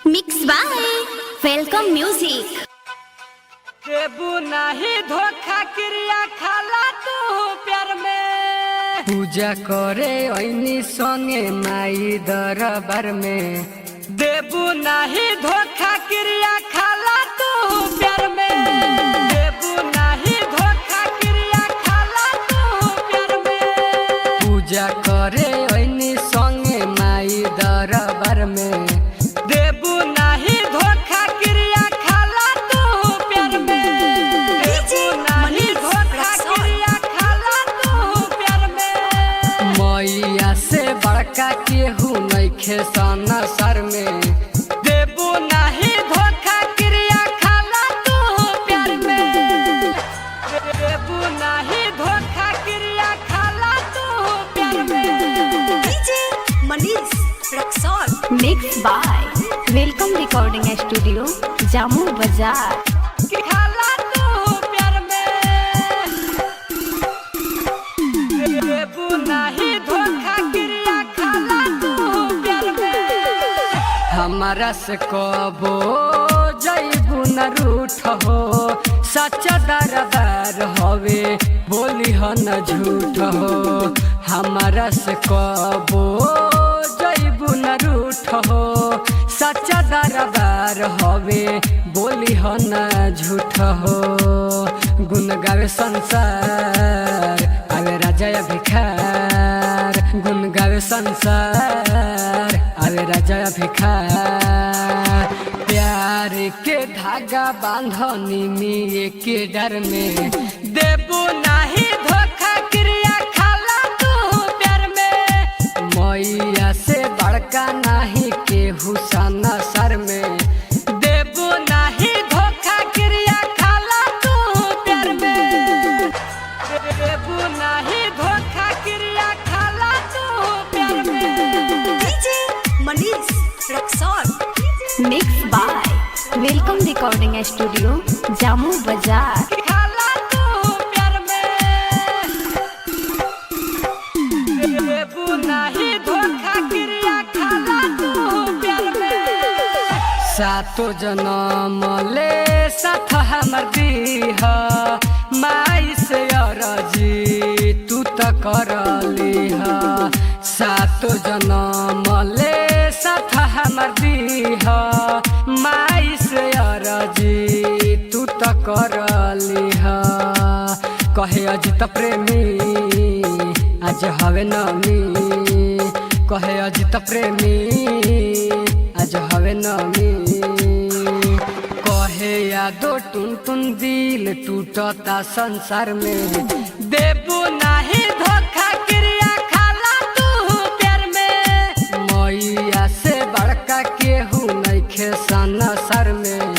Mix by welcome music. देबू नाही धोखा क्रिया खाला तू प्यार में। पूजा करे ऐनी संगे माई दरबार में। देबू नाही धोखा क्रिया खाला तू प्यार में। देबू नाही धोखा क्रिया खाला तू प्यार में। पूजा करे ऐनी संगे माई दरबार में। देबू नाही धोखा क्रिया खाला तू प्यार में। देबू नाही धोखा क्रिया खाला तू प्यार में। मैया से बड़का केहू नइखे संसार में। देबू नाही धोखा क्रिया खाला तू प्यार में। देबू नाही धोखा क्रिया खाला तू प्यार में। DJ Manish Raxaul. Mix by welcome recording studio Jamu बाजार। कि खाला तू प्यार में। देबू नाही धोखा क्रिया खाला तू प्यार में। हमारा से कबो जइबू न रूठ हो। सच्चा दरबार हवे बोली हो न झूठ हो। हमारा से कबो जइबू न रूठ हो। सच्चा दरबार हवे बोली हो न झूठ हो। गुन गावे संसार आवे राजा या भिखार। गुन गावे संसार आवे राजा या भिखार। प्यार के धागा बांधनी में के डर में। देबू नाही धोखा क्रिया खाला तू प्यार में। मैया से बड़का नाही केहू संसार में। देबू नाही धोखा क्रिया खाला तू प्यार में। देबू नाही धोखा क्रिया खाला तू प्यार में। DJ Manish Raxaul. Mix by welcome recording studio Jamu बाजार। कि खाला तू प्यार में। देबू नाही धोखा क्रिया खाला तू प्यार में। सातो जन्म ले साथ हमर दीह। माई से अरजी तू त करलीह। सातो जन्म ले साथ हमर दीह। माई से अरजी तू त करलीह। कहे अजित प्रेमी आज हवे नमी। कहे अजित प्रेमी आज हवे नमी। कहे यादो टुन टुन दिल टूटता संसार में। देबू नाही धोखा क्रिया खाला तू प्यार में। मैया से बड़का केहू नइखे संसार में।